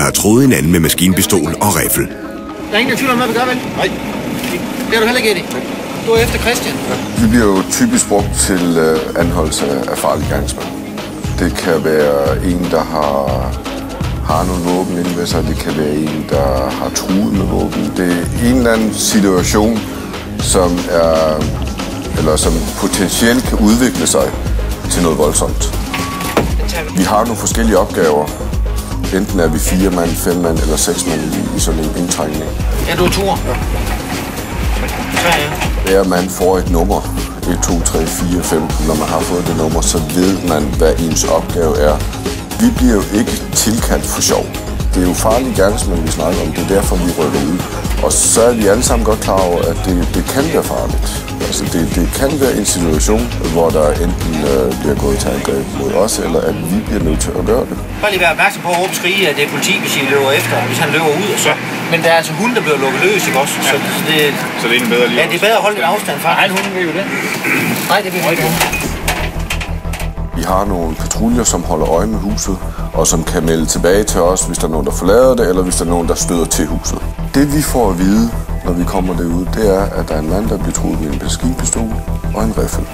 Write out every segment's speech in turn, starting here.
har troet hinanden med maskinpistol og riffel. Der er ingen, der tvivler om, hvad vi gør, vel? Nej. Det er du heller ikke, Eddie. Du er efter Christian. Vi bliver jo typisk brugt til anholdelse af farlige gerningsmænd. Det kan være en, der har nogle våben inde ved sig. Det kan være en, der har truet med våben. Det er en eller anden situation, som potentielt kan udvikle sig til noget voldsomt. Vi har nogle forskellige opgaver. Enten er vi 4 mand, 5 mand eller 6 mand i sådan en indtrængning. Ja, du er toer. Hver mand får et nummer. 1, 2, 3, 4, 5. Når man har fået det nummer, så ved man, hvad ens opgave er. Vi bliver jo ikke tilkaldt for sjov. Det er jo farlige gerningsmænd, vi snakker om. Det er derfor, vi rykker ud. Og så er vi alle sammen godt klar over, at det kan være farligt. Altså, det kan være en situation, hvor der enten bliver gået til angreb mod os, eller at vi bliver nødt til at gøre det. Bare lige være opmærksom på at råbe skrige, at det er politi, hvis I løber efter, hvis han løber ud og så. Men der er altså hunde, der bliver lukket løs, ikke også? Ja. Så det er en bedre lige. Ja, det er bedre at holde lidt afstand fra. Nej, hunden vil jo det. Nej, det vil vi ikke. Vi har nogle patruljer, som holder øje med huset, og som kan melde tilbage til os, hvis der er nogen, der forlader det, eller hvis der er nogen, der støder til huset. Det vi får at vide, når vi kommer derud, det er, at der er en mand, der bliver truet med en maskinpistol og en riffel.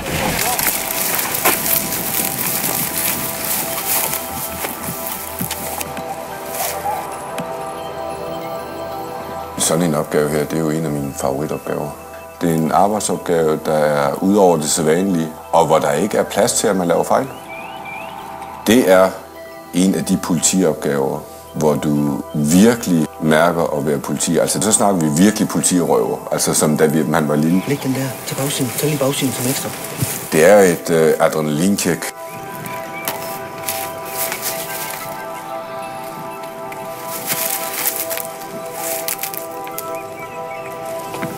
Sådan en opgave her, det er jo en af mine favoritopgaver. Det er en arbejdsopgave, der er ud over det sædvanlige, og hvor der ikke er plads til, at man laver fejl. Det er en af de politiopgaver, hvor du virkelig mærker at være politi. Altså, så snakker vi virkelig politirøver, altså som da han var lille. Læg den der til bagsiden. Tag lige bagsiden som ekstra. Det er et adrenalintjek.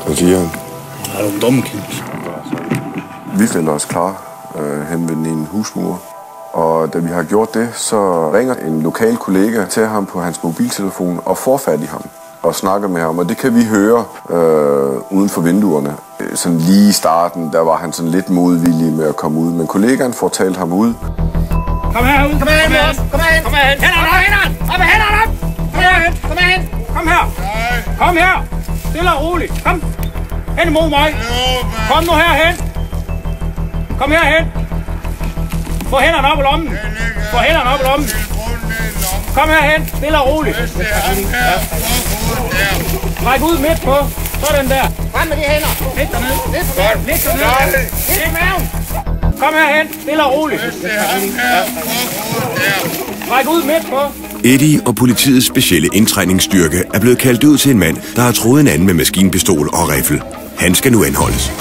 Hvad siger han? Er du dumme, Kim? Vi stiller os klar hen ved den ene husmur. Og da vi har gjort det, så ringer en lokal kollega til ham på hans mobiltelefon og får fat i ham og snakker med ham. Og det kan vi høre uden for vinduerne. Sådan lige i starten, der var han sådan lidt modvillig med at komme ud. Men kollegaen får talt ham ud. Kom herud! Kom herhen! Kom herhen! Kom herhen! Hænderne op! Op med hænderne op! Kom herhen! Kom herhen! Kom her! Kom her! Stille og roligt! Kom! Hen imod mig! Kom nu herhen! Kom herhen! Få hænderne op i lommen! Få hænderne op i lommen! Kom herhen! Stille og roligt! Ræk ud midt på! Sådan der! Frem med de hænder! Læg dernede! Læg dernede! Læg maven! Kom herhen! Stille og roligt! Ræk ud midt på! Eddie og politiets specielle indtrængningsstyrke er blevet kaldt ud til en mand, der har troet en anden med maskinpistol og riffel. Han skal nu anholdes.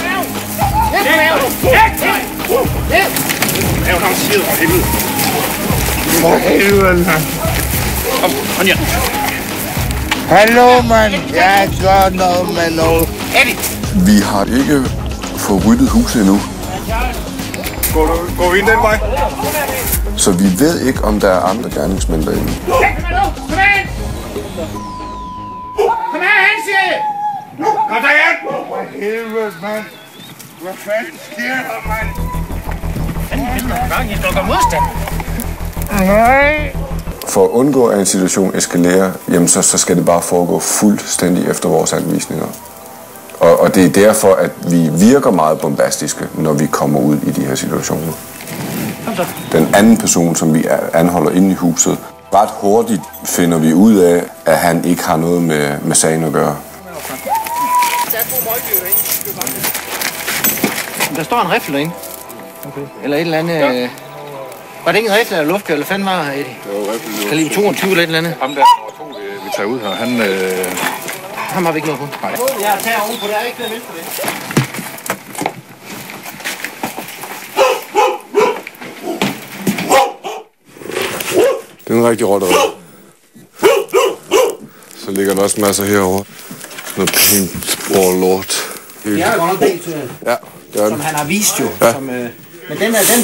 For helvede, mand. Kom her. Hallo, mand. Jeg gør noget med noget. Vi har ikke fået ryddet huset endnu. Går vi ind den vej? Så vi ved ikke, om der er andre gerningsmænd derinde. Kom herhen! Kom herhen, siger jeg! Kom derhen! For helvede, mand. Hvad fanden sker der, mand? For at undgå, at en situation eskalerer, jamen så skal det bare foregå fuldstændig efter vores anvisninger. Og det er derfor, at vi virker meget bombastiske, når vi kommer ud i de her situationer. Den anden person, som vi anholder inde i huset, ret hurtigt finder vi ud af, at han ikke har noget med sagen at gøre. Der står en riffel derinde. Okay. Eller et eller andet... Ja. Var det ikke en riffel eller luftgevær, eller fanden var Eddie? Det var riffel. Kan lige 22 eller et eller andet? Ham der nummer 2, vi tager ud her, han... Ham har vi ikke noget på. Nej. Jeg tager ovenpå, der er ikke noget vel for det. Det er en rigtig rotte. Så ligger der også masser herovre. Noget pink spor lort. Det er jo godt nok pænt, ja, det er som han har vist jo. Ja. Som, men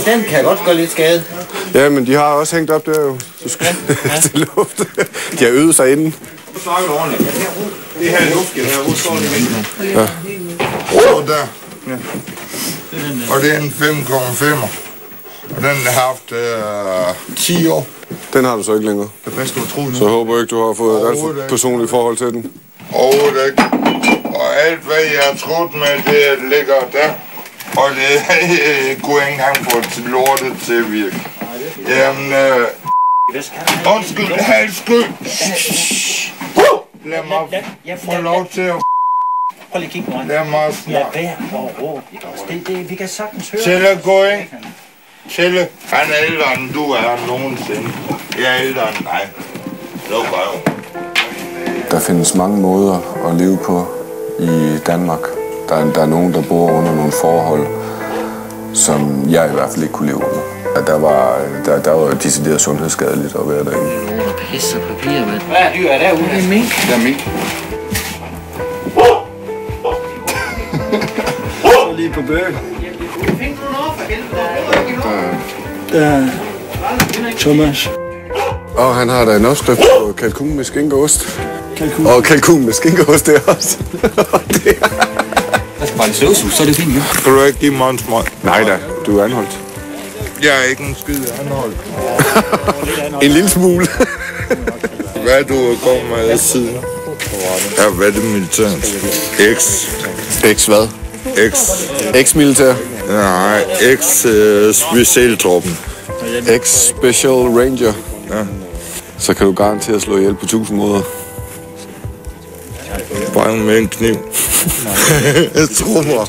den kan godt gøre lidt skade. Ja, men de har også hængt op der jo. Så skal til luft. De har øvet sig inden. Nu snakker du ordentligt. Det her er luftgæld her. Hvor står det i midten? Ja. Så der. Ja. Og det er en 5,5'er. Og den har haft 10 år. Den har du så ikke længere. Det bedste, du troede nu. Så jeg håber ikke, du har fået et alt for personligt forhold til den. Overhovedet ikke. Og alt, hvad jeg har troet med, det ligger der. Og det kunne ikke engang få til lortet til at virke. Jamen, undskyld, halvskyld. Lad mig få lov til at Prøv lige at kigge på mig. lad mig Lad være og råbe. Vi kan sagtens høre. Tælle, gå ind. Tælle, han er ældre end du er nogensinde. Jeg er ældre end dig. Luk røven. Der findes mange måder at leve på i Danmark. Der er nogen, der bor under nogle forhold, som jeg i hvert fald ikke kunne leve under. Der var decideret sundhedsskadeligt at være derinde. Nogen, der pisser papir, mand. Hvad er dyr er derude? Det er mink. Det er mink. Så lige på bøg. Der er Thomas. Og han har da en opskrift på kalkun med skinke og ost. Og kalkun med skinke og ost, det er også. Det er... Der skal bare en sovsus, så er det fint, jo. Kan du ikke give mig en smøg? Nej da, du er anholdt. Jeg er ikke en skid anholdt. En lille smule. Hvad du går med siden? Ja, hvad er det militært? X hvad? X-militær. Nej, specialtroppen. X-special ranger. Ja. Så kan du garanteret slå ihjel på 1000 måder. Bare med en kniv. Jeg tror mig.